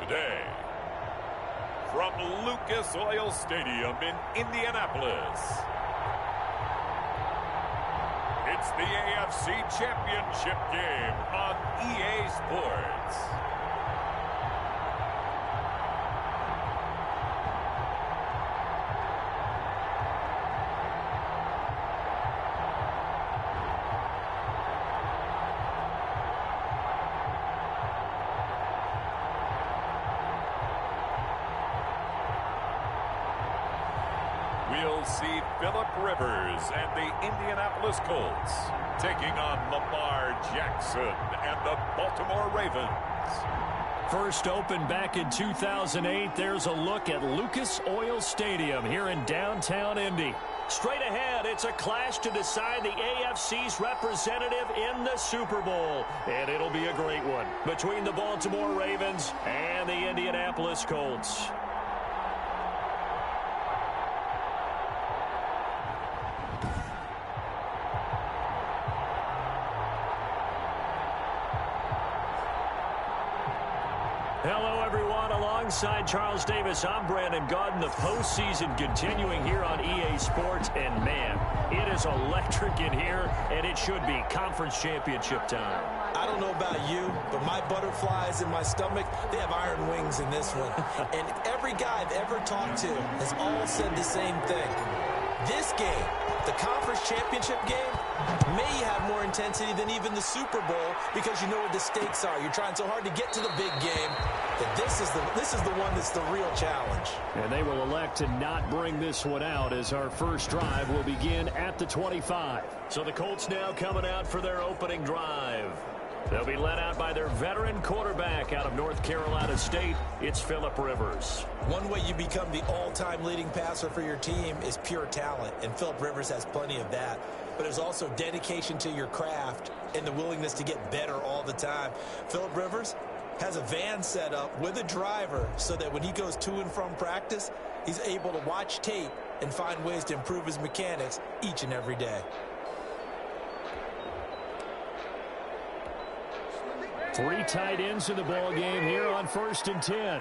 today. From Lucas Oil Stadium in Indianapolis, it's the AFC Championship game on EA Sports. We'll see Phillip Rivers and the Indianapolis Colts taking on Lamar Jackson and the Baltimore Ravens. First opened back in 2008, there's a look at Lucas Oil Stadium here in downtown Indy. Straight ahead, it's a clash to decide the AFC's representative in the Super Bowl. And it'll be a great one between the Baltimore Ravens and the Indianapolis Colts. Hello, everyone. Alongside Charles Davis, I'm Brandon Gaudin. The postseason continuing here on EA Sports. And, man, it is electric in here, and it should be conference championship time. I don't know about you, but my butterflies in my stomach, they have iron wings in this one. And every guy I've ever talked to has all said the same thing. This game, the conference championship game, may have more intensity than even the Super Bowl because you know what the stakes are. You're trying so hard to get to the big game that this is the one that's the real challenge. And they will elect to not bring this one out as our first drive will begin at the 25. So the Colts now coming out for their opening drive. They'll be led out by their veteran quarterback out of North Carolina State. It's Phillip Rivers. One way you become the all-time leading passer for your team is pure talent, and Phillip Rivers has plenty of that. But there's also dedication to your craft and the willingness to get better all the time. Phillip Rivers has a van set up with a driver so that when he goes to and from practice, he's able to watch tape and find ways to improve his mechanics each and every day. Three tight ends in the ball game here on 1st and 10.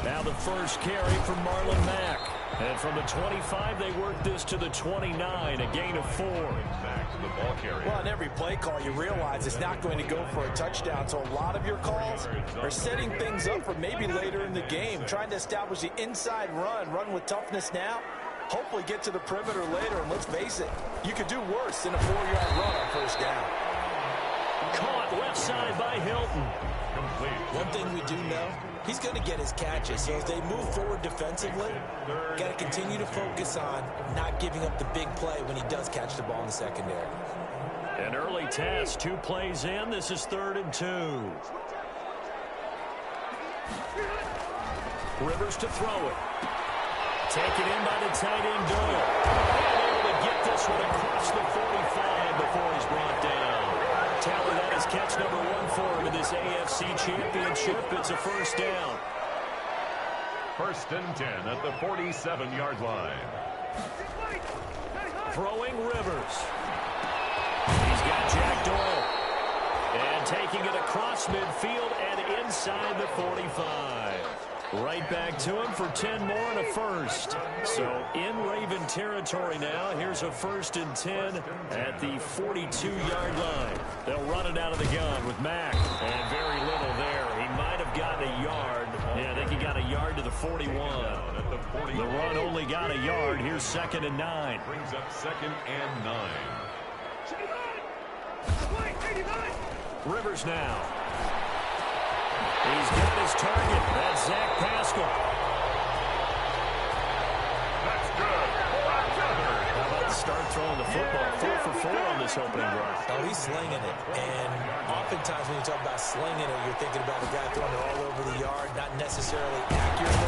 Now the first carry from Marlon Mack. And from the 25, they work this to the 29, a gain of 4. Back to the ball carrier. Well, on every play call, you realize it's not going to go for a touchdown. So a lot of your calls are setting things up for maybe later in the game, trying to establish the inside run with toughness now, hopefully get to the perimeter later. And let's face it, you could do worse than a 4-yard run on first down. Caught left side by Hilton. Complete. One thing we do know, he's going to get his catches. So as they move forward defensively, got to continue to focus on not giving up the big play when he does catch the ball in the secondary. An early test, 2 plays in. This is 3rd and 2. Rivers to throw it. Taken in by the tight end Doyle. And able to get this one across the 45 before he's brought down. Tally, that is catch number 1 for him in this AFC Championship. It's a first down. 1st and 10 at the 47-yard line. Throwing Rivers. He's got Jack Doyle. And taking it across midfield and inside the 45. Right back to him for 10 more and a first. So in Raven territory now. Here's a 1st and 10 at the 42-yard line. They'll run it out of the gun with Mack. And very little there. He might have gotten a yard. Yeah, I think he got a yard to the 41. The run only got a yard. Here's 2nd and 9. Brings up 2nd and 9. Rivers now. He's got his target. That's Zach Pascal. That's good. How about the start throwing the football? 4 for 4 on this opening drive. Oh, he's slinging it. And oftentimes when you talk about slinging it, you're thinking about a guy throwing it all over the yard, not necessarily accurately.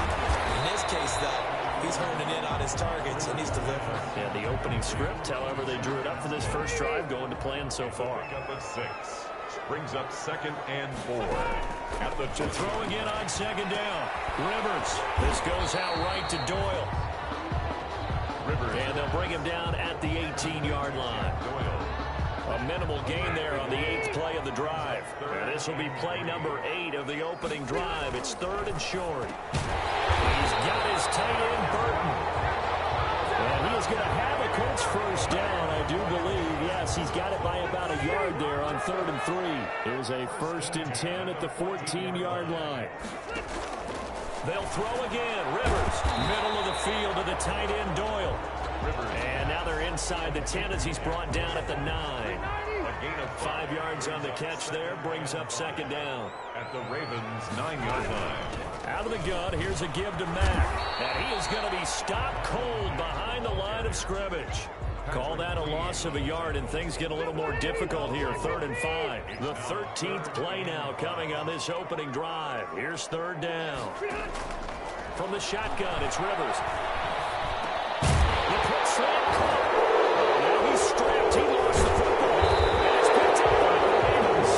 In this case, though, he's honing in on his targets, and he's delivering. Yeah, the opening script, however, they drew it up for this first drive, going to plan so far. Pick up a 6. Brings up 2nd and 4. At the to throw again on 2nd down. Rivers. This goes out right to Doyle. And they'll bring him down at the 18-yard line. A minimal gain there on the 8th play of the drive. And this will be play number 8 of the opening drive. It's 3rd and short. He's got his tight end, Burton. And he is going to have a Colts first down, I do believe. Yes, he's got it by about a yard there on 3rd and 3. Here's a 1st and 10 at the 14-yard line. They'll throw again. Rivers, middle of the field to the tight end, Doyle. And now they're inside the 10 as he's brought down at the 9. A gain of 5 yards on the catch there. Brings up 2nd down. At the Ravens' 9-yard line. Out of the gun, here's a give to Mack. And he is going to be stopped cold behind the line of scrimmage. Call that a loss of a yard, and things get a little more difficult here. 3rd and 5. The 13th play now coming on this opening drive. Here's 3rd down. From the shotgun, it's Rivers. The quick slant caught. Now he's strapped. He lost the football. And it's picked up by the Ravens.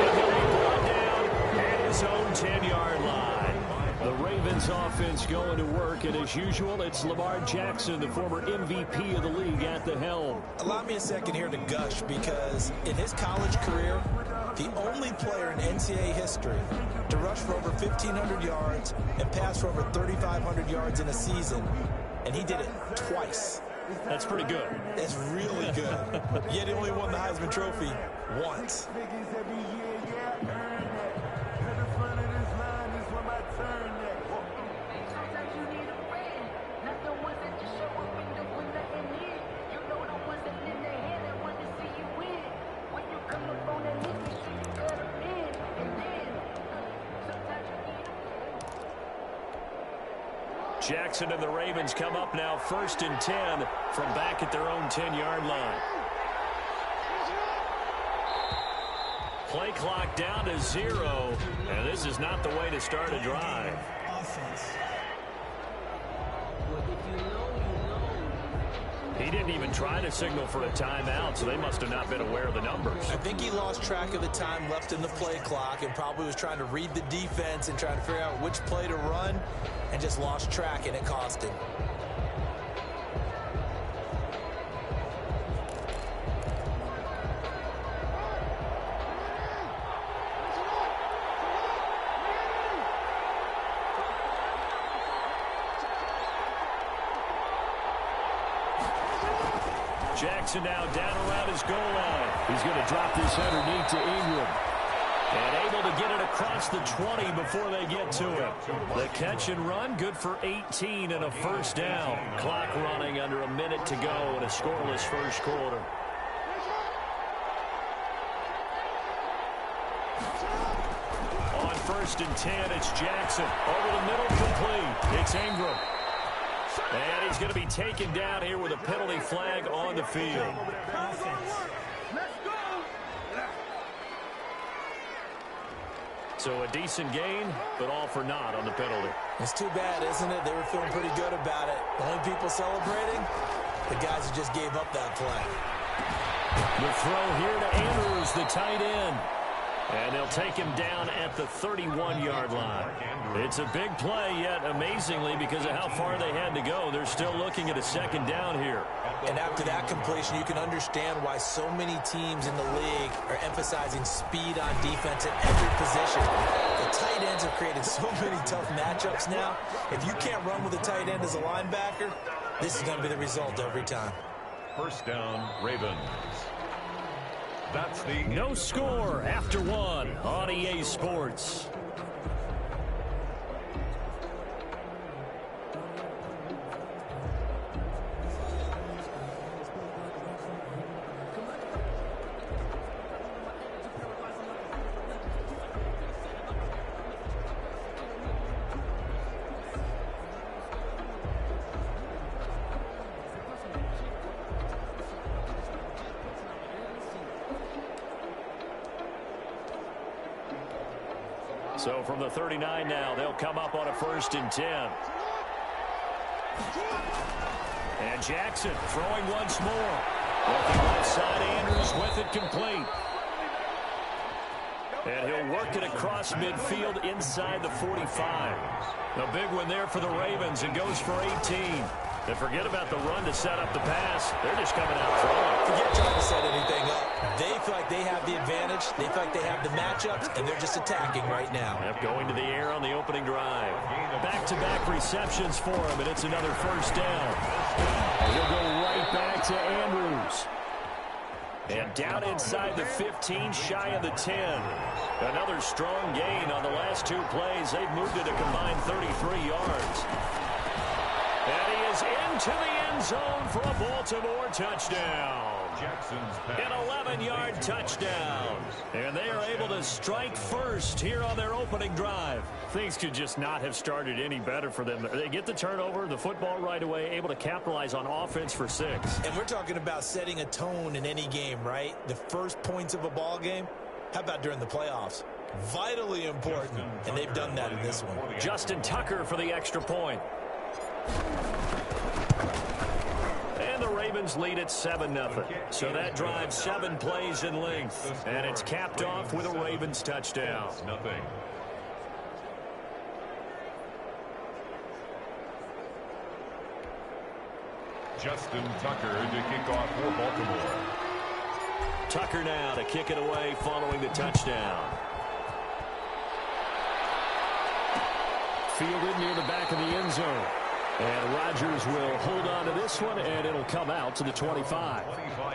And he'll be brought down at his own 10-yard line. The Ravens offense going to work, and as usual, it's Lamar Jackson, the former MVP of the league, at the helm. Allow me a second here to gush, because in his college career, the only player in NCAA history to rush for over 1,500 yards and pass for over 3,500 yards in a season, and he did it twice. That's pretty good. That's really good. Yet he only won the Heisman Trophy once. Jackson and the Ravens come up now 1st and 10 from back at their own 10-yard line. Play clock down to 0, and this is not the way to start a drive. He didn't even try to signal for a timeout, so they must have not been aware of the numbers. I think he lost track of the time left in the play clock and probably was trying to read the defense and trying to figure out which play to run, and just lost track, and it cost him. Jackson now down around his goal line. He's going to drop this underneath to Ingram. And able to get it across the 20 before they get to it. The catch and run, good for 18 and a first down. Clock running under a minute to go in a scoreless first quarter. On 1st and 10, it's Jackson. Over the middle, complete. It's Ingram. And he's going to be taken down here with a penalty flag on the field. So a decent gain, but all for naught on the penalty. It's too bad, isn't it? They were feeling pretty good about it. The only people celebrating, the guys who just gave up that play. The throw here to Andrews, the tight end. And they'll take him down at the 31-yard line. It's a big play, yet amazingly, because of how far they had to go, they're still looking at a 2nd down here. And after that completion, you can understand why so many teams in the league are emphasizing speed on defense at every position. The tight ends have created so many tough matchups now. If you can't run with a tight end as a linebacker, this is going to be the result every time. First down, Ravens. That's the no score after 1 on EA Sports. So from the 39 now, they'll come up on a 1st and 10. And Jackson throwing once more. Looking left side, Andrews with it complete. And he'll work it across midfield inside the 45. A big one there for the Ravens. It goes for 18. And forget about the run to set up the pass. They're just coming out throwing. Forget trying to set anything up. They feel like they have the advantage. They feel like they have the matchups, and they're just attacking right now. Yep, going to the air on the opening drive. Back-to-back receptions for him, and it's another first down. And he'll go right back to Andrews. And down inside the 15, shy of the 10. Another strong gain on the last two plays. They've moved it a combined 33 yards. And he is into the end zone for a Baltimore touchdown. An 11-yard touchdown. And they are able to strike first here on their opening drive. Things could just not have started any better for them. They get the turnover, the football right away, able to capitalize on offense for 6. And we're talking about setting a tone in any game, right? The first points of a ball game. How about during the playoffs? Vitally important, and they've done that in this one. Justin Tucker for the extra point. And the Ravens lead at 7-0. So that drives 7 plays in length. And it's capped off with a Ravens touchdown. Justin Tucker to kick off for Baltimore. Tucker now to kick it away following the touchdown. Fielded near the back of the end zone. And Rodgers will hold on to this one, and it'll come out to the 25.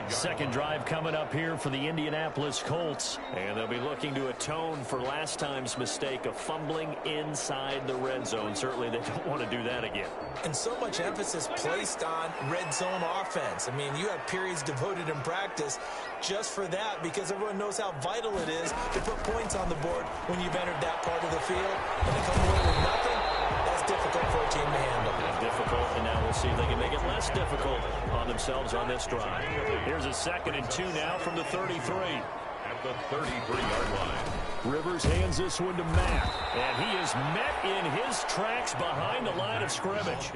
Second drive coming up here for the Indianapolis Colts. And they'll be looking to atone for last time's mistake of fumbling inside the red zone. Certainly they don't want to do that again. And so much emphasis placed on red zone offense. I mean, you have periods devoted in practice just for that, because everyone knows how vital it is to put points on the board when you've entered that part of the field. And to come away with nothing, that's difficult for a team to handle. Difficult, and now we'll see if they can make it less difficult on themselves on this drive. Here's a 2nd and 2 now from the 33. At the 33-yard line. Rivers hands this one to Matt, and he is met in his tracks behind the line of scrimmage.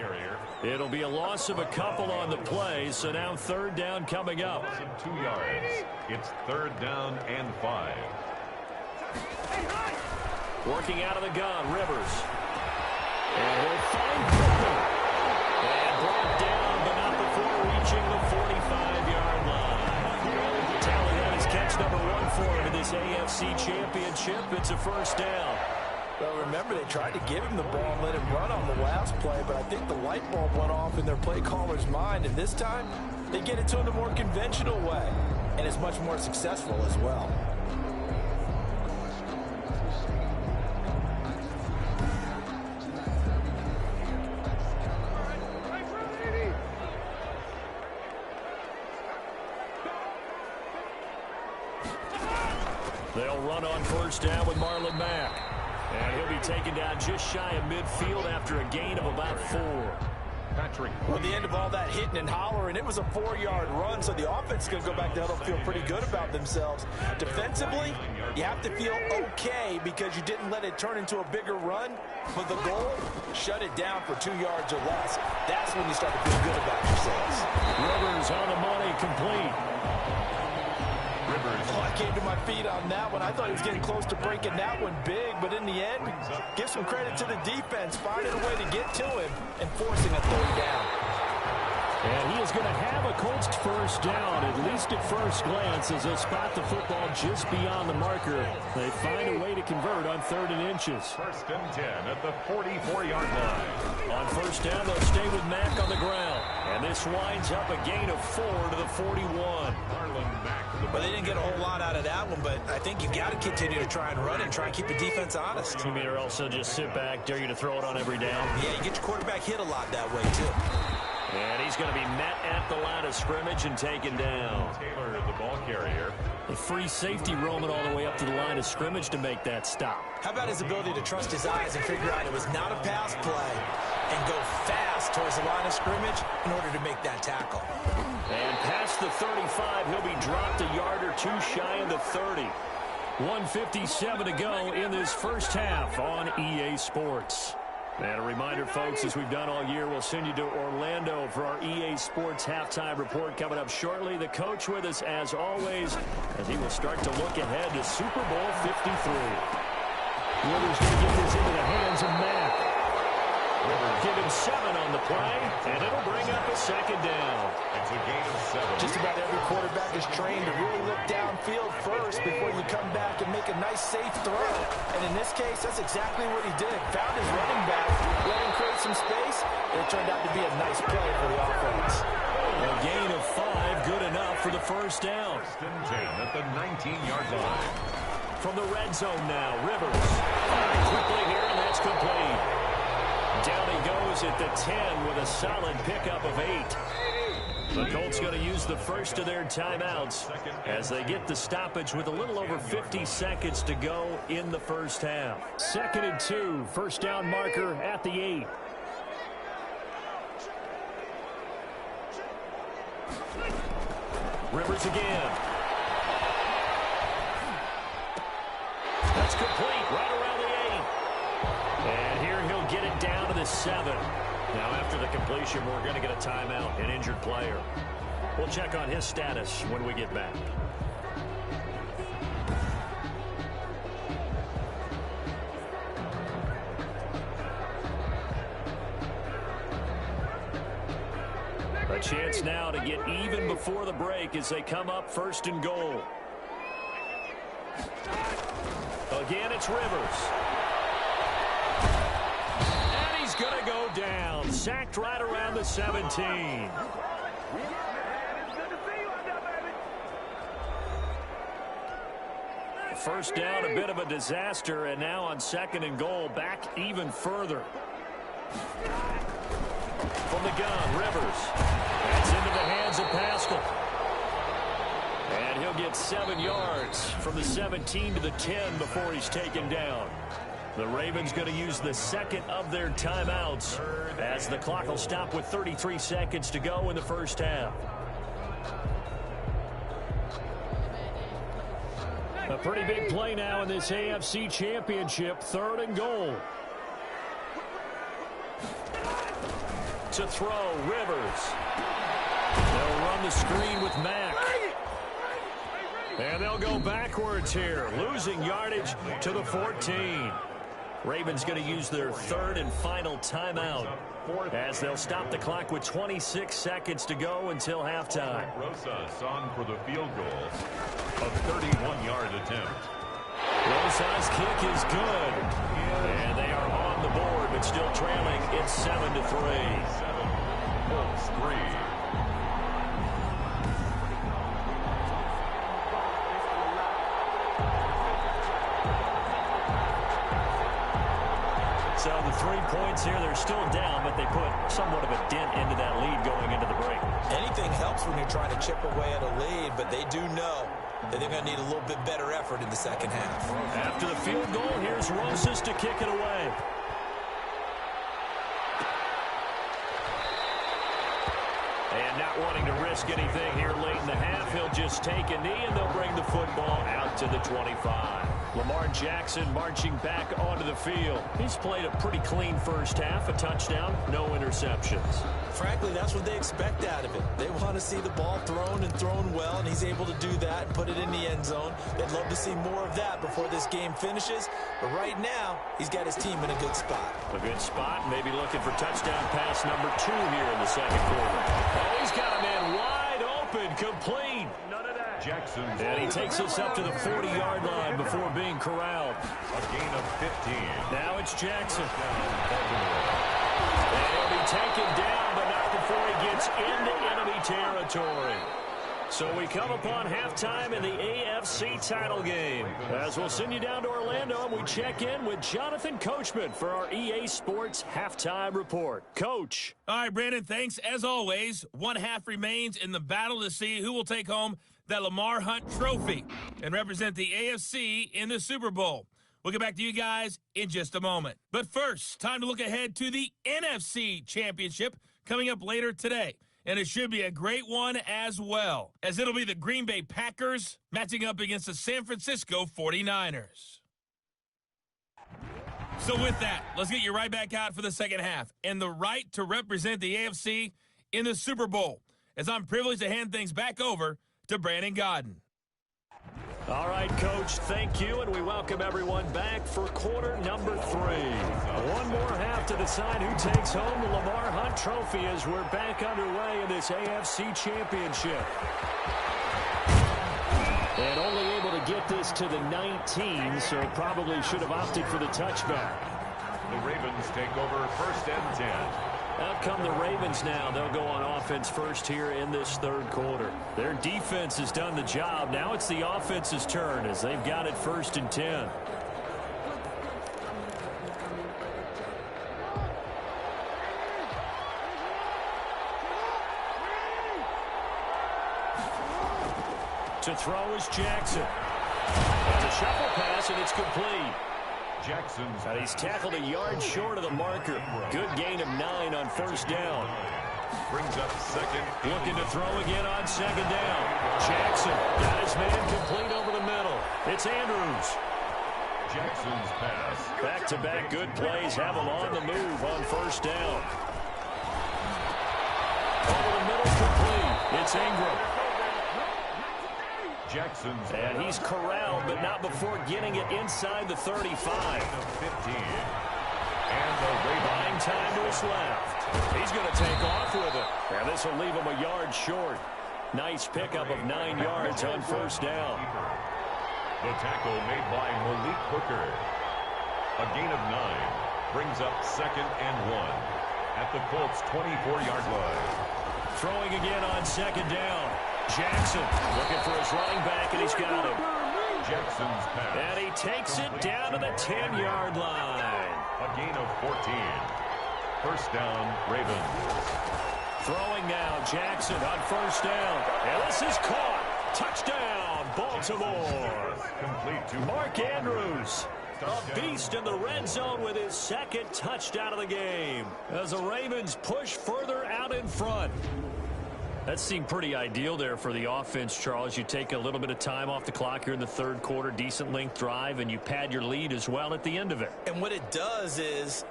It'll be a loss of a couple on the play, so now 3rd down coming up. 2 yards. It's 3rd down and 5. Working out of the gun, Rivers. And he'll find Cooper. And brought down, but not before reaching the 45-yard line. Tally that is catch number 1 for him in this AFC Championship. It's a first down. Well, remember, they tried to give him the ball and let him run on the last play, but I think the light bulb went off in their play caller's mind, and this time they get it to him the more conventional way, and it's much more successful as well. They'll run on first down with Marlon Mack. And he'll be taken down just shy of midfield after a gain of about 4. Well, the end of all that hitting and hollering, it was a 4-yard run, so the offense is going to go back there and feel pretty good about themselves. Defensively, you have to feel okay because you didn't let it turn into a bigger run, but the goal, shut it down for 2 yards or less. That's when you start to feel good about yourselves. Rivers on the money, complete. Oh, I came to my feet on that one. I thought he was getting close to breaking that one big, but in the end, give some credit to the defense, finding a way to get to him and forcing a 3rd down. And he is going to have a Colts first down, at least at first glance, as they'll spot the football just beyond the marker. They find a way to convert on 3rd and inches. 1st and 10 at the 44-yard line. On first down, they'll stay with Mack on the ground. And this winds up a gain of 4 to the 41. Well, they didn't get a whole lot out of that one, but I think you've got to continue to try and run and try and keep the defense honest. You mean, or also just sit back, dare you to throw it on every down? Yeah, you get your quarterback hit a lot that way, too. And he's going to be met at the line of scrimmage and taken down. Taylor, the ball carrier. A free safety roaming all the way up to the line of scrimmage to make that stop. How about his ability to trust his eyes and figure out it was not a pass play and go fast towards the line of scrimmage in order to make that tackle. And past the 35, he'll be dropped a yard or 2 shy of the 30. 1:57 to go in this first half on EA Sports. And a reminder, folks, as we've done all year, we'll send you to Orlando for our EA Sports halftime report coming up shortly. The coach with us, as always, as he will start to look ahead to Super Bowl 53. Rivers going to get this into the hands of Mack. Give him 7 on the play, and it'll bring up a second down. It's a gain of 7. Just about every quarterback is trained to really look downfield first before you come back and make a nice, safe throw. And in this case, that's exactly what he did. Found his running back, let him create some space, and it turned out to be a nice play for the offense. A gain of 5, good enough for the first down. 10 at the 19-yard line. From the red zone now, Rivers. Firing quickly here, and that's complete. Down he goes at the 10 with a solid pickup of 8. The Colts going to use the first of their timeouts as they get the stoppage with a little over 50 seconds to go in the first half. 2nd and 2, first down marker at the 8. Rivers again. That's complete right around the 8. And here he'll get it down to the 7. Now after the completion, we're going to get a timeout, an injured player. We'll check on his status when we get back. A chance now to get even before the break as they come up 1st and goal. Again, it's Rivers. And he's going to go down. Sacked right around the 17. First down, a bit of a disaster, and now on 2nd and goal, back even further. From the gun, Rivers. That's into the hands of Pascal. And he'll get 7 yards from the 17 to the 10 before he's taken down. The Ravens going to use the 2nd of their timeouts as the clock will stop with 33 seconds to go in the first half. A pretty big play now in this AFC Championship, 3rd and goal. To throw, Rivers. They'll run the screen with Mack. And they'll go backwards here, losing yardage to the 14. Ravens going to use their 3rd and final timeout as they'll stop the clock with 26 seconds to go until halftime. Rosas on for the field goal, a 31-yard attempt. Rosas' kick is good. And they are on the board, but still trailing. It's 7-3. 7, Colts 3. So the 3 points here, they're still down, but they put somewhat of a dent into that lead going into the break. Anything helps when you're trying to chip away at a lead, but they do know that they're going to need a little bit better effort in the second half. After the field goal, here's Rosas to kick it away. And not wanting to risk anything here late in the half, he'll just take a knee, and they'll bring the football out to the 25. Lamar Jackson marching back onto the field. He's played a pretty clean first half, a touchdown, no interceptions. Frankly, that's what they expect out of it. They want to see the ball thrown and thrown well, and he's able to do that and put it in the end zone. They'd love to see more of that before this game finishes. But right now, he's got his team in a good spot. A good spot, maybe looking for touchdown pass number 2 here in the second quarter. Oh, he's got a man wide open, complete. Jackson. And he takes us up to the 40-yard line before being corralled. A gain of 15. Now it's Jackson. And he'll be taken down, but not before he gets into enemy territory. So we come upon halftime in the AFC title game. As we'll send you down to Orlando, and we check in with Jonathan Coachman for our EA Sports Halftime Report. Coach. All right, Brandon, thanks. As always, 1 half remains in the battle to see who will take home that Lamar Hunt trophy and represent the AFC in the Super Bowl. We'll get back to you guys in just a moment. But first, time to look ahead to the NFC Championship coming up later today. And it should be a great one as well, as it'll be the Green Bay Packers matching up against the San Francisco 49ers. So with that, let's get you right back out for the second half and the right to represent the AFC in the Super Bowl, as I'm privileged to hand things back over to Brandon Godden. All right, Coach, thank you, and we welcome everyone back for quarter number 3. One more half to decide who takes home the Lamar Hunt Trophy as we're back underway in this AFC Championship. And only able to get this to the 19, so probably should have opted for the touchback. The Ravens take over 1st and 10. Out come the Ravens now. They'll go on offense first here in this 3rd quarter. Their defense has done the job. Now it's the offense's turn as they've got it 1st and 10. To throw is Jackson. And a shuffle pass, and it's complete. And he's tackled a yard short of the marker. Good gain of 9 on 1st down. Brings up 2nd. Looking to throw again on 2nd down. Jackson got his man complete over the middle. It's Andrews. Jackson's pass. Back-to-back good plays have him on the move on 1st down. Over the middle, complete. It's Ingram. Jackson's and he's corralled, but not before getting it inside the 35. 15. And the buying time to his left. He's going to take off with it. And this will leave him a yard short. Nice pickup of 9 yards on 1st down. The tackle made by Malik Hooker. A gain of 9 brings up 2nd and 1 at the Colts' 24-yard line. Throwing again on 2nd down. Jackson looking for his running back, and he's got him. Jackson's pass. And he takes it down to the 10-yard line. A gain of 14. 1st down, Ravens. Throwing now, Jackson on 1st down. And this is caught. Touchdown, Baltimore. Complete to Mark Andrews. A beast in the red zone with his 2nd touchdown of the game as the Ravens push further out in front. That seemed pretty ideal there for the offense, Charles. You take a little bit of time off the clock here in the 3rd quarter, decent length drive, and you pad your lead as well at the end of it. And what it does is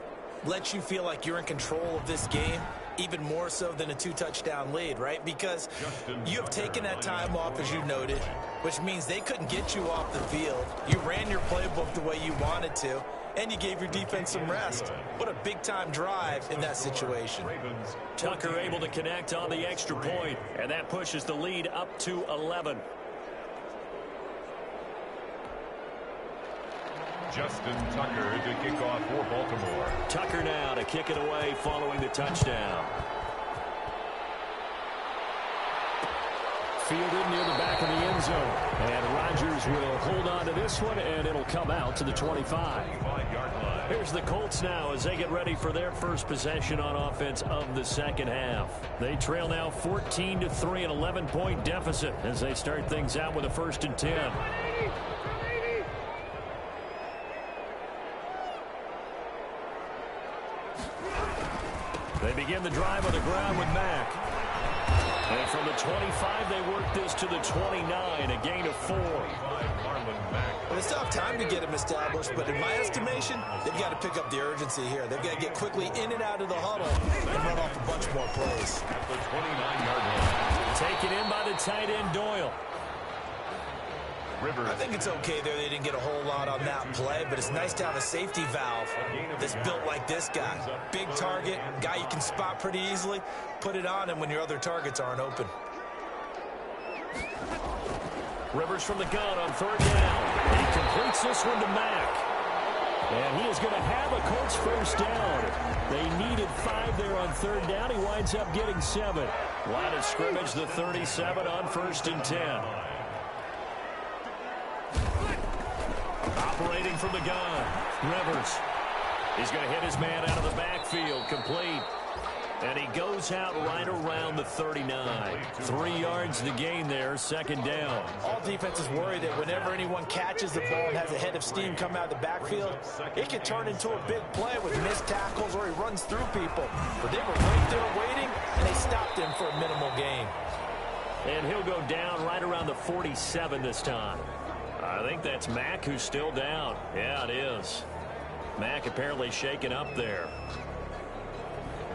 lets you feel like you're in control of this game, even more so than a 2-touchdown lead, right? Because you have taken that time off, as you noted, which means they couldn't get you off the field. You ran your playbook the way you wanted to, and you gave your defense some rest. What a big-time drive in that situation. Tucker able to connect on the extra point, and that pushes the lead up to 11. Justin Tucker to kick off for Baltimore. Tucker now to kick it away following the touchdown. Fielded near the back of the end zone. And Rodgers will hold on to this one, and it'll come out to the 25. Here's the Colts now as they get ready for their first possession on offense of the 2nd half. They trail now 14-3, an 11-point deficit as they start things out with a 1st and 10. They begin the drive on the ground with Mack. And from the 25, they work this to the 29, a gain of 4. Well, they still have time to get him established, but in my estimation, they've got to pick up the urgency here. They've got to get quickly in and out of the huddle and run off a bunch more plays. At the 29-yard line. Taken in by the tight end, Doyle. Rivers. I think it's okay there. They didn't get a whole lot on that play, but it's nice to have a safety valve that's built like this guy. Big target, guy you can spot pretty easily. Put it on him when your other targets aren't open. Rivers from the gun on 3rd down. He completes this one to Mack. And he is going to have a Colts 1st down. They needed 5 there on 3rd down. He winds up getting 7. Line of scrimmage, the 37 on 1st and 10. Operating from the gun, Rivers. He's going to hit his man out of the backfield, complete. And he goes out right around the 39. 3 yards the gain there, 2nd down. All defenses worry that whenever anyone catches the ball and has a head of steam come out of the backfield, it can turn into a big play with missed tackles or he runs through people. But they were right there waiting, and they stopped him for a minimal gain. And he'll go down right around the 47 this time. I think that's Mack who's still down. Yeah, it is. Mack apparently shaken up there.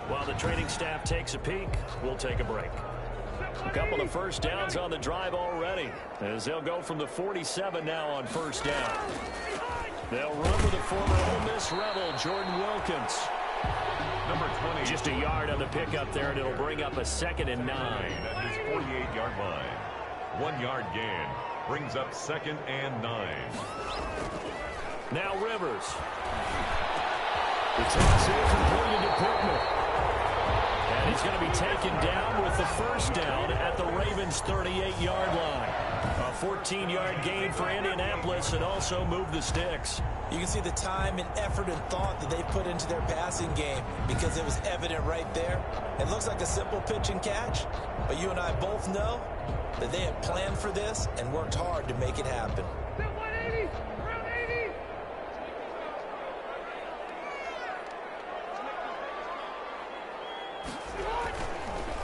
While the training staff takes a peek, we'll take a break. A couple of first downs on the drive already, as they'll go from the 47 now on first down. They'll run with the former Ole Miss Rebel, Jordan Wilkins. Number 20. Just a yard on the pickup there, and it'll bring up a 2nd and 9. At his 48-yard line. 1 yard gain brings up 2nd and 9. Now Rivers. The toss is completed to Pittman. And he's going to be taken down with the first down at the Ravens' 38-yard line. A 14-yard gain for Indianapolis, and also move the sticks. You can see the time and effort and thought that they put into their passing game because it was evident right there. It looks like a simple pitch and catch, but you and I both know that they had planned for this and worked hard to make it happen.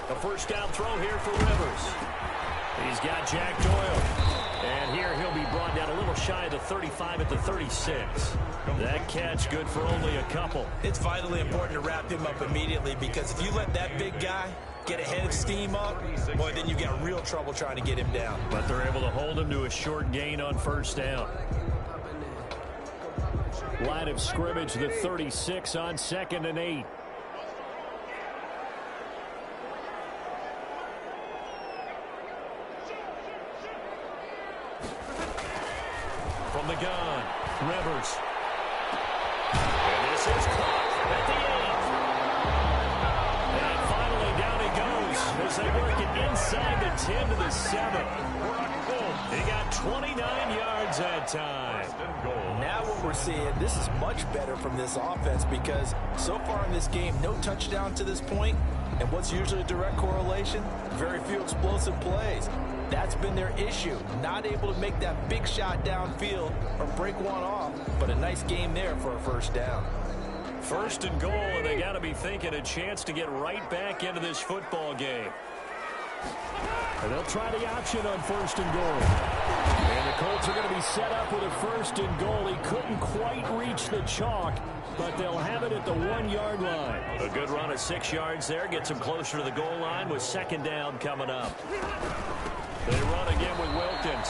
A first down throw here for Rivers. He's got Jack Doyle. And here he'll be brought down a little shy of the 35 at the 36. That catch good for only a couple. It's vitally important to wrap him up immediately because if you let that big guy get ahead of steam up, boy, then you've got real trouble trying to get him down. But they're able to hold him to a short gain on first down. Line of scrimmage, the 36 on 2nd and 8. From the gun, Rivers. And this is caught at the 8. And finally down he goes as they work it inside the 10 to the 7. He got 29 yards that time. Now what we're seeing, this is much better from this offense because so far in this game, no touchdown to this point. And what's usually a direct correlation? Very few explosive plays. That's been their issue. Not able to make that big shot downfield or break one off, but a nice game there for a first down. First and goal, and they got to be thinking a chance to get right back into this football game. And they'll try the option on first and goal. And the Colts are going to be set up with a first and goal. He couldn't quite reach the chalk, but they'll have it at the 1 yard line. A good run of 6 yards there. Gets him closer to the goal line with second down coming up. They run again with Wilkins.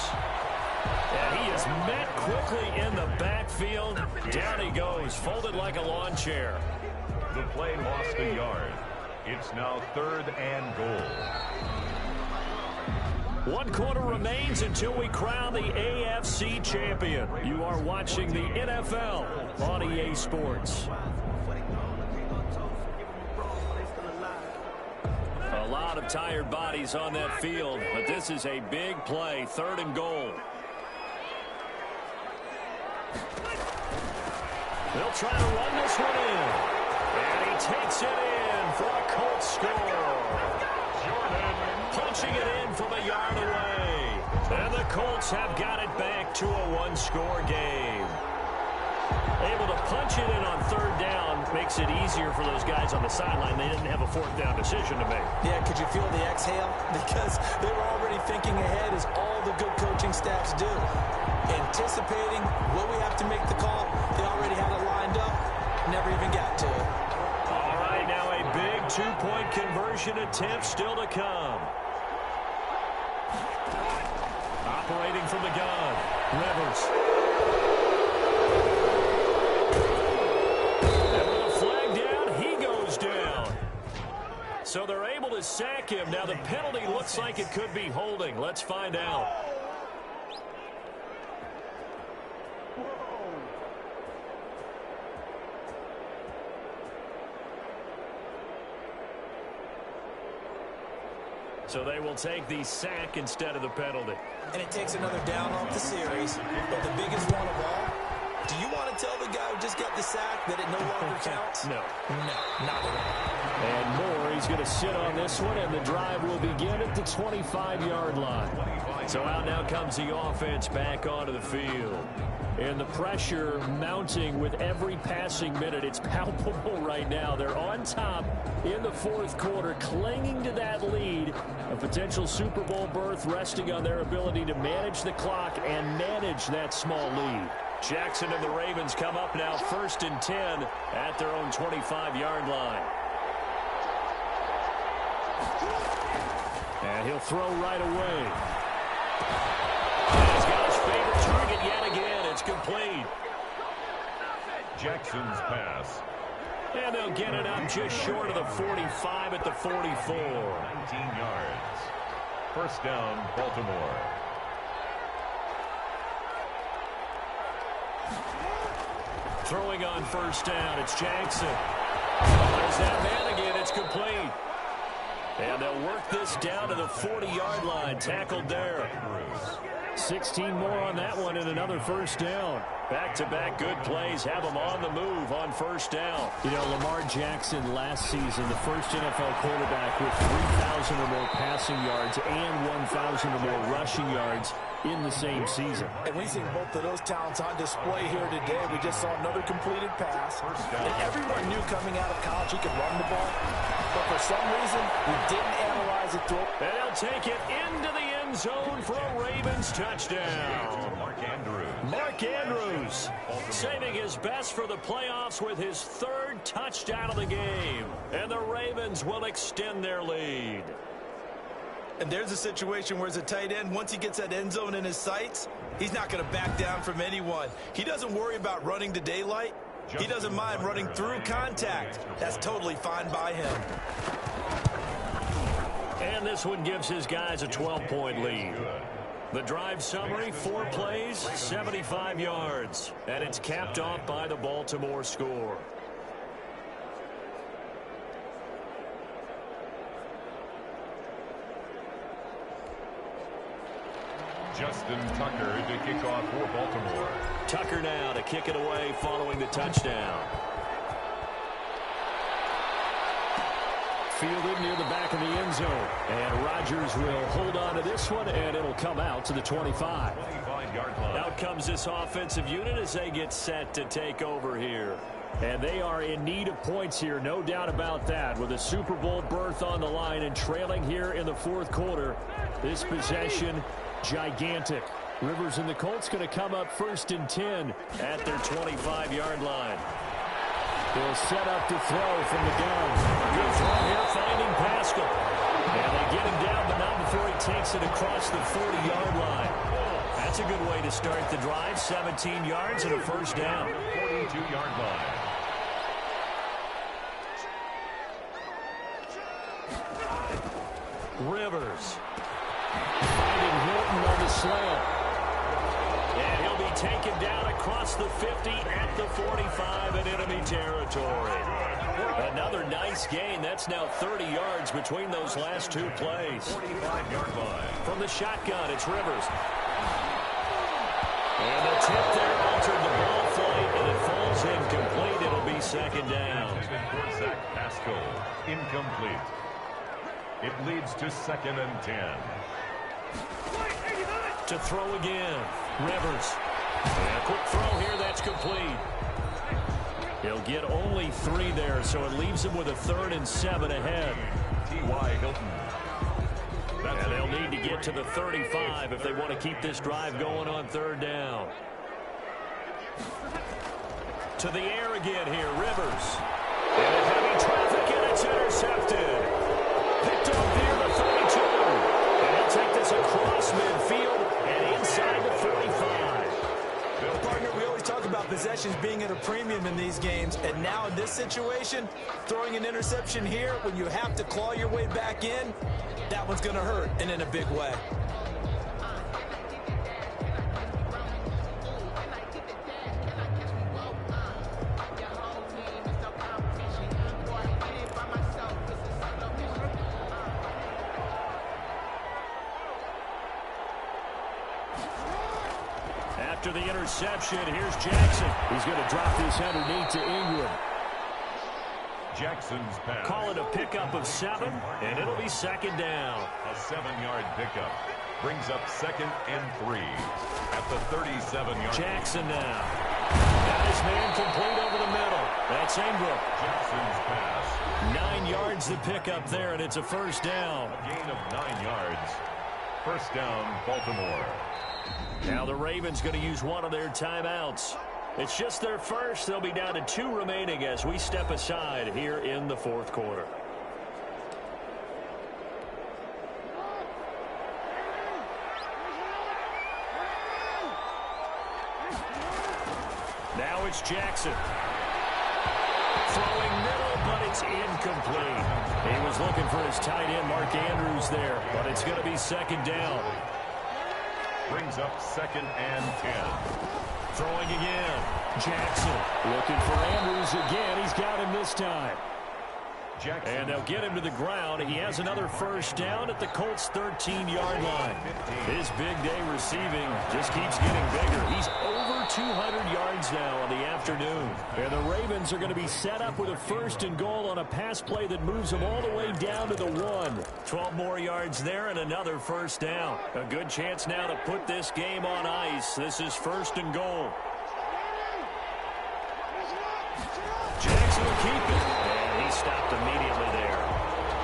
And he is met quickly in the backfield. Down he goes, folded like a lawn chair. The play lost a yard. It's now 3rd and goal. 1 quarter remains until we crown the AFC champion. You are watching the NFL on EA Sports. A lot of tired bodies on that field, but this is a big play, 3rd and goal. They'll try to run this one in. And he takes it in for a Colts score. Punching it in from a yard away. And the Colts have got it back to a 1-score game. Able to punch it in on 3rd down makes it easier for those guys on the sideline. They didn't have a 4th down decision to make. Yeah, could you feel the exhale? Because they were already thinking ahead as all the good coaching staffs do. Anticipating, will we have to make the call? They already had it lined up. Never even got to it. All right, now a big 2-point conversion attempt still to come. Operating from the gun, Rivers. And with a flag down, he goes down. So they're able to sack him. Now the penalty looks like it could be holding. Let's find out. So they will take the sack instead of the penalty. And it takes another down off the series. But the biggest one of all, do you want to tell the guy who just got the sack that it no longer counts? No. No, not at all. And Moore, he's going to sit on this one, and the drive will begin at the 25-yard line. So out now comes the offense back onto the field. And the pressure mounting with every passing minute. It's palpable right now. They're on top in the 4th quarter, clinging to that lead. A potential Super Bowl berth resting on their ability to manage the clock and manage that small lead. Jackson and the Ravens come up now 1st and 10 at their own 25-yard line. And he'll throw right away. And he's got his favorite target yet again. It's complete. Jackson's pass. And they'll get it up just short of the 45 at the 44. 19 yards. First down, Baltimore. Throwing on first down, it's Jackson. There's that man again. It's complete. And they'll work this down to the 40-yard line. Tackled there. 16 more on that one and another first down. Back-to-back good plays have them on the move on first down. You know, Lamar Jackson last season, the first NFL quarterback with 3,000 or more passing yards and 1,000 or more rushing yards in the same season. And we've seen both of those talents on display here today. We just saw another completed pass. And everyone knew coming out of college he could run the ball. But for some reason, we didn't analyze it through. And they'll take it into the end zone for a Ravens touchdown. Mark Andrews saving his best for the playoffs with his third touchdown of the game. And the Ravens will extend their lead. And there's a situation where as a tight end, once he gets that end zone in his sights, he's not going to back down from anyone. He doesn't worry about running to daylight. He doesn't mind running through contact. That's totally fine by him. And this one gives his guys a 12-point lead. The drive summary, 4 plays, 75 yards. And it's capped off by the Baltimore score. Justin Tucker to kick off for Baltimore. Tucker now to kick it away following the touchdown. Fielded near the back of the end zone. And Rodgers will hold on to this one, and it'll come out to the 25. 25-yard line. Out comes this offensive unit as they get set to take over here. And they are in need of points here, no doubt about that. With a Super Bowl berth on the line and trailing here in the fourth quarter, this possession gigantic. Rivers and the Colts going to come up 1st and 10 at their 25-yard line. They'll set up to throw from the gun. Good throw here, finding Pascal. And they get him down, but not before he takes it across the 40-yard line. That's a good way to start the drive. 17 yards and a first down. 42-yard line. Rivers. Finding Hilton on the slant. And he'll be taken down across the 50 at the 45 in enemy territory. Another nice gain. That's now 30 yards between those last 2 plays. 45-yard line. From the shotgun, it's Rivers. And the tip there altered the ball flight, and it falls incomplete. It'll be second down. Zach Pascal, incomplete. It leads to 2nd and 10. To throw again, Rivers. And a quick throw here, that's complete. He'll get only 3 there, so it leaves him with a 3rd and 7 ahead. T.Y. Hilton. And they'll need to get to the 35 if they want to keep this drive going on 3rd down. To the air again here, Rivers. And heavy traffic, and it's intercepted. Picked up near the 32. And he'll take this across midfield and inside the 45. Partner, we always talk about possessions being at a premium in these games, and now in this situation, throwing an interception here when you have to claw your way back in, that one's going to hurt, and in a big way. After the interception, here's Jackson. He's going to drop this underneath to Ingram. Jackson's pass. Call it a pickup of 7, and it'll be second down. A 7-yard pickup. Brings up 2nd and 3 at the 37-yard. Jackson now. Got his man complete over the middle. That's Ingram. Jackson's pass. 9 yards the pickup there, and it's a first down. A gain of 9 yards. First down, Baltimore. Now the Ravens going to use one of their timeouts. It's just their first. They'll be down to 2 remaining as we step aside here in the fourth quarter. It's Jackson. Throwing middle, but it's incomplete. He was looking for his tight end, Mark Andrews, there, but it's going to be second down. Brings up 2nd and 10. Throwing again. Jackson looking for Andrews again. He's got him this time. Jackson. And they'll get him to the ground. He has another first down at the Colts' 13-yard line. His big day receiving just keeps getting bigger. He's over 200 yards now on the afternoon. And the Ravens are going to be set up with a 1st and goal on a pass play that moves them all the way down to the 1. 12 more yards there and another first down. A good chance now to put this game on ice. This is 1st and goal. Jackson will keep it. And he stopped immediately there.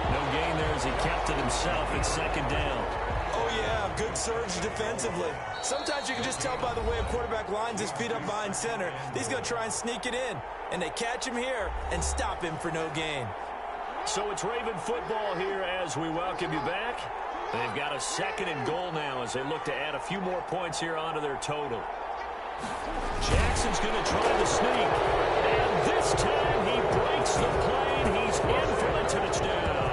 No gain there as he kept it himself at 2nd down. Oh, yeah, good surge defensively. Sometimes you can just tell by the way a quarterback lines his feet up behind center. He's going to try and sneak it in. And they catch him here and stop him for no gain. So it's Raven football here as we welcome you back. They've got a 2nd and goal now as they look to add a few more points here onto their total. Jackson's going to try the sneak. And this time he breaks the plane. He's in for the touchdown.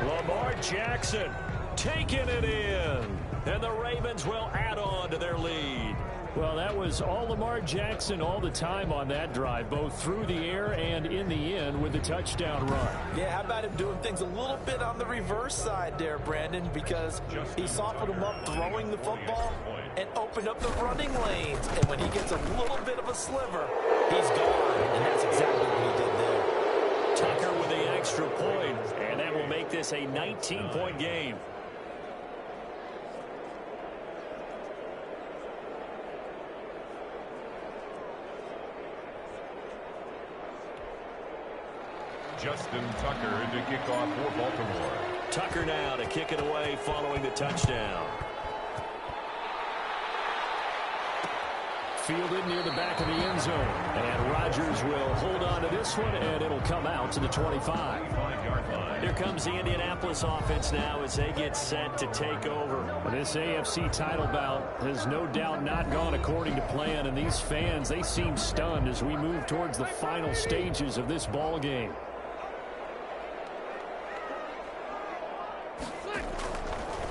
Lamar Jackson taking it in. And the Ravens will add on to their lead. Well, that was all Lamar Jackson all the time on that drive, both through the air and in the end with the touchdown run. Yeah, how about him doing things a little bit on the reverse side there, Brandon, because he softened him up throwing the football and opened up the running lanes. And when he gets a little bit of a sliver, he's gone, and that's exactly what he did there. Tucker with the extra point, and that will make this a 19-point game. Justin Tucker to kick off for Baltimore. Tucker now to kick it away following the touchdown. Fielded near the back of the end zone. And Rodgers will hold on to this one, and it'll come out to the 25. Here comes the Indianapolis offense now as they get set to take over. This AFC title bout has no doubt not gone according to plan, and these fans, they seem stunned as we move towards the final stages of this ball game.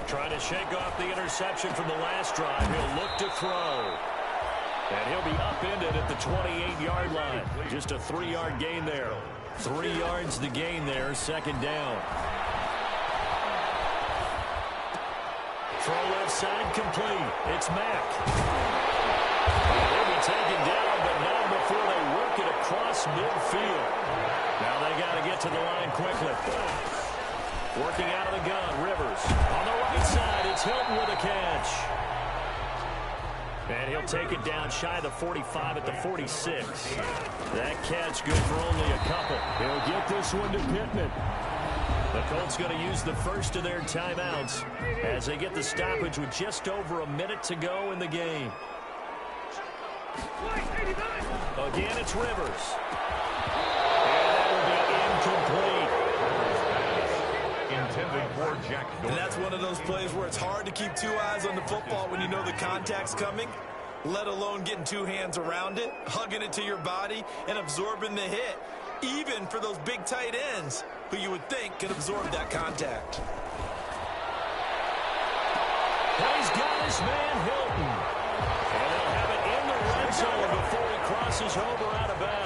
Trying to shake off the interception from the last drive. He'll look to throw. And he'll be upended at the 28-yard line. Just a 3-yard gain there. 3 yards the gain there, 2nd down. Throw left side complete. It's Mack. He'll be taken down, but not before they work it across midfield. Now they got to get to the line quickly. Working out of the gun, Rivers. On the right side, it's Hilton with a catch. And he'll take it down shy of the 45 at the 46. That catch good for only a couple. He'll get this one to Pittman. The Colts going to use the first of their timeouts as they get the stoppage with just over a minute to go in the game. Again, it's Rivers. And that will be incomplete. Intended for Jack Doyle. And that's one of those plays where it's hard to keep 2 eyes on the football when you know the contact's coming, let alone getting 2 hands around it, hugging it to your body, and absorbing the hit, even for those big tight ends who you would think could absorb that contact. He's got his man, Hilton. And they'll have it in the red zone before he crosses over out of bounds.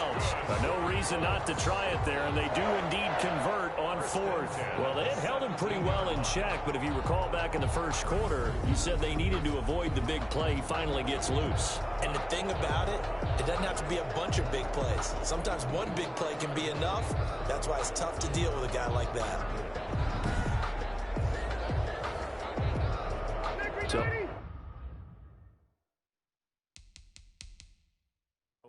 No reason not to try it there, and they do indeed convert on 4th. Well, they had held him pretty well in check, but if you recall back in the first quarter, you said they needed to avoid the big play. He finally gets loose. And the thing about it, it doesn't have to be a bunch of big plays. Sometimes one big play can be enough. That's why it's tough to deal with a guy like that.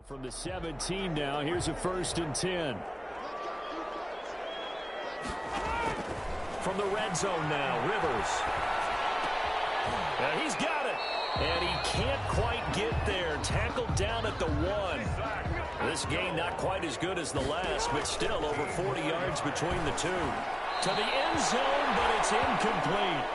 From the 17 now, here's a 1st and 10. From the red zone now, Rivers. He's got it. And he can't quite get there. Tackled down at the 1. This game not quite as good as the last, but still over 40 yards between the two. To the end zone, but it's incomplete.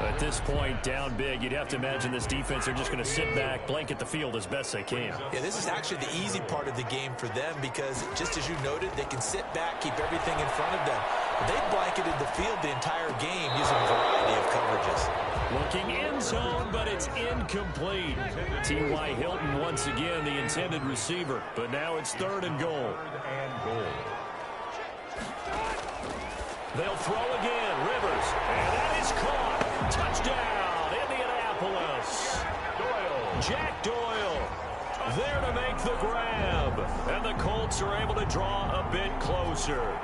At this point, down big, you'd have to imagine this defense are just going to sit back, blanket the field as best they can. Yeah, this is actually the easy part of the game for them because, just as you noted, they can sit back, keep everything in front of them. They've blanketed the field the entire game using a variety of coverages. Looking in zone, but it's incomplete. T.Y. Hilton once again the intended receiver, but now it's 3rd and goal. They'll throw again, Rivers, and that is caught. Touchdown, Indianapolis. Jack Doyle there to make the grab, and the Colts are able to draw a bit closer.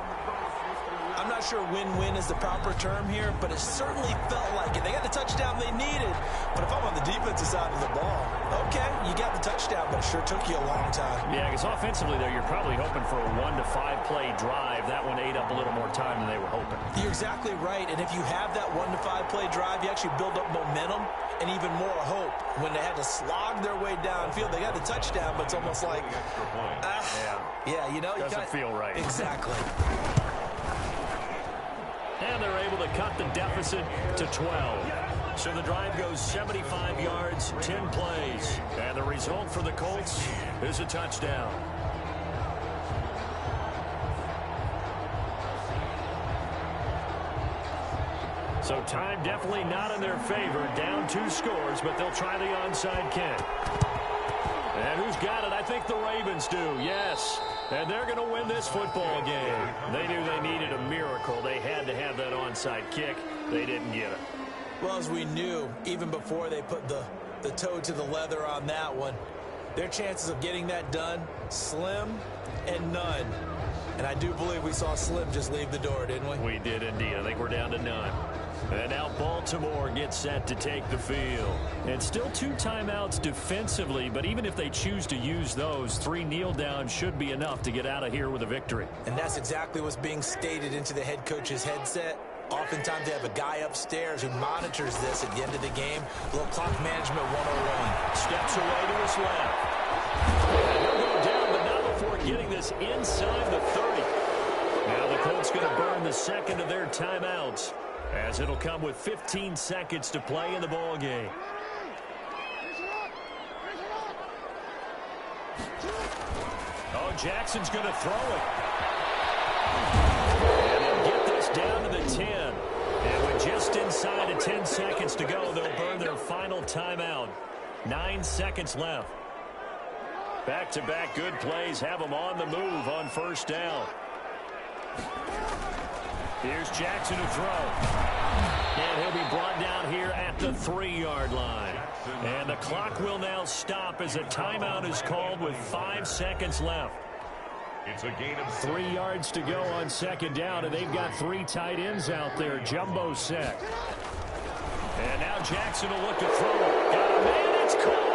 I'm not sure win-win is the proper term here, but it certainly felt like it. They got the touchdown they needed, but if I'm on the defensive side of the ball, okay, you got the touchdown, but it sure took you a long time. Yeah, because offensively there, you're probably hoping for a 1 to 5 play drive. That one ate up a little more time than they were hoping. You're exactly right, and if you have that 1 to 5 play drive, you actually build up momentum and even more hope. When they had to slog their way downfield, they got the touchdown, but it's almost like, yeah, you know, doesn't feel right. Exactly. And they're able to cut the deficit to 12. So the drive goes 75 yards, 10 plays. And the result for the Colts is a touchdown. So time definitely not in their favor. Down 2 scores, but they'll try the onside kick. And who's got it? I think the Ravens do, yes. And they're going to win this football game. They knew they needed a miracle. They had to have that onside kick. They didn't get it. Well, as we knew, even before they put the toe to the leather on that one, their chances of getting that done, slim and none. And I do believe we saw Slim just leave the door, didn't we? We did indeed. I think we're down to none. And now Baltimore gets set to take the field. And still 2 timeouts defensively, but even if they choose to use those, 3 kneel downs should be enough to get out of here with a victory. And that's exactly what's being stated into the head coach's headset. Oftentimes they have a guy upstairs who monitors this at the end of the game. A little clock management 101. Steps away to his left. And he'll go down, but not before getting this inside the 30. Now the Colts going to burn the second of their timeouts, as it'll come with 15 seconds to play in the ball game. Oh, Jackson's going to throw it. And they'll get this down to the 10. And with just inside of 10 seconds to go, they'll burn their final timeout. 9 seconds left. Back-to-back good plays have them on the move on first down. Here's Jackson to throw. And he'll be brought down here at the 3-yard line. And the clock will now stop as a timeout is called with 5 seconds left. It's a gain of 3 yards to go on second down, and they've got 3 tight ends out there. Jumbo set. And now Jackson will look to throw it. Got a man, it's caught.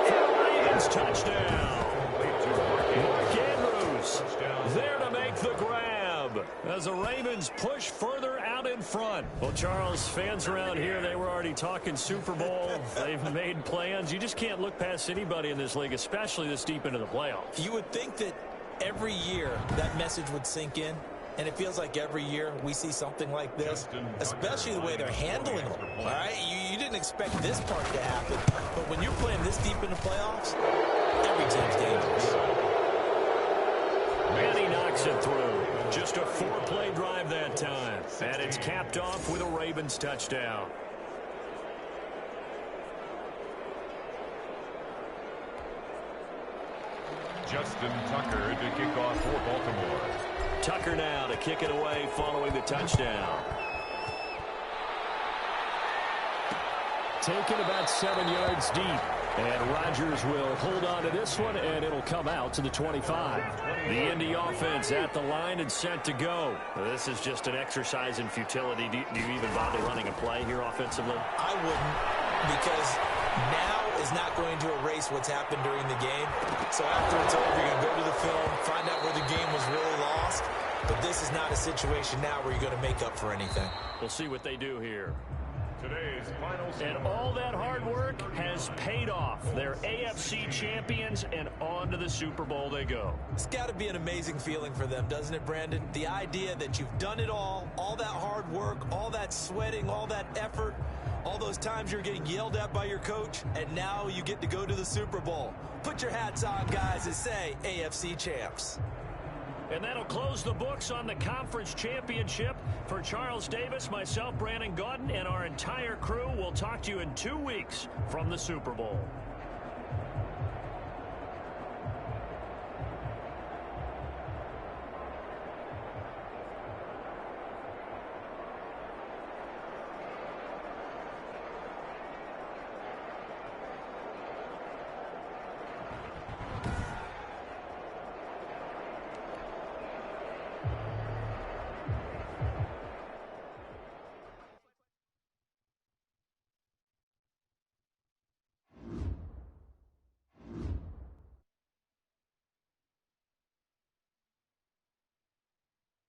For the Ravens, touchdown. Mark Andrews there to make the grab as the Ravens push further out in front. Well, Charles, fans around here, they were already talking Super Bowl. They've made plans. You just can't look past anybody in this league, especially this deep into the playoffs. You would think that every year that message would sink in, and it feels like every year we see something like this, especially the way they're handling it. All right, you didn't expect this part to happen, but when you're playing this deep in the playoffs, every team's dangerous. And he knocks it through. Just a 4-play drive that time, and it's capped off with a Ravens touchdown. Justin Tucker to kick off for Baltimore. Tucker now to kick it away following the touchdown. Taken about 7 yards deep. And Rodgers will hold on to this one, and it'll come out to the 25. The Indy offense at the line and set to go. This is just an exercise in futility. Do you even bother running a play here offensively? I wouldn't, because now is not going to erase what's happened during the game. So after it's over, you're going to go to the film, find out where the game was really lost. But this is not a situation now where you're going to make up for anything. We'll see what they do here. Today's final score. And all that hard work has paid off. They're AFC champions, and on to the Super Bowl they go. It's got to be an amazing feeling for them, doesn't it, Brandon? The idea that you've done it all that hard work, all that sweating, all that effort, All those times you're getting yelled at by your coach, and now you get to go to the Super Bowl. Put your hats on, guys, and say AFC champs. And that'll close the books on the conference championship. For Charles Davis, myself, Brandon Gaudin, and our entire crew, we'll talk to you in 2 weeks from the Super Bowl.